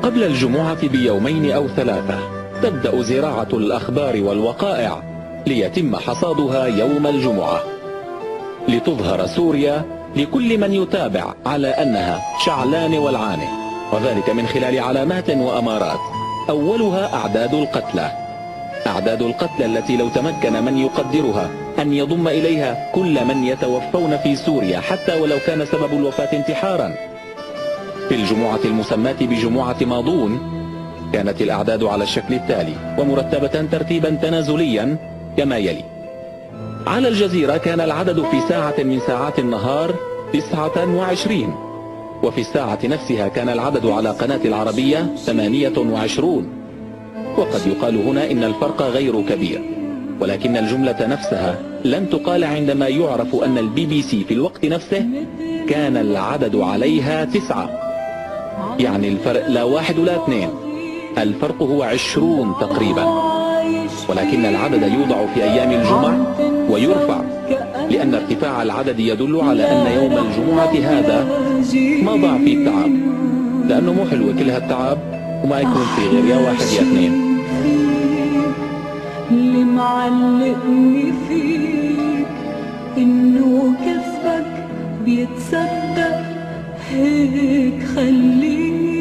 قبل الجمعة بيومين أو ثلاثة تبدأ زراعة الأخبار والوقائع ليتم حصادها يوم الجمعة، لتظهر سوريا لكل من يتابع على أنها شعلان ولعانة، وذلك من خلال علامات وأمارات. أولها أعداد القتلى. أعداد القتلى التي لو تمكن من يقدرها أن يضم إليها كل من يتوفون في سوريا حتى ولو كان سبب الوفاة انتحارا. في الجمعة المسماة بجمعة ماضون كانت الأعداد على الشكل التالي ومرتبة ترتيبا تنازليا كما يلي: على الجزيرة كان العدد في ساعة من ساعات النهار 29، وفي الساعة نفسها كان العدد على قناة العربية 28. وقد يقال هنا إن الفرق غير كبير، ولكن الجملة نفسها لن تقال عندما يعرف أن الBBC في الوقت نفسه كان العدد عليها 9. يعني الفرق لا 1 ولا 2، الفرق هو 20 تقريبا. ولكن العدد يوضع في أيام الجمعة ويرفع، لأن ارتفاع العدد يدل على أن يوم الجمعة هذا ما ضاع فيه التعب، لأنه مو حلو كل هالتعب وما يكون في غير يا 1 يا 2. اللي معلقني فيك إنه كسبك بيتصدق، هيك خليك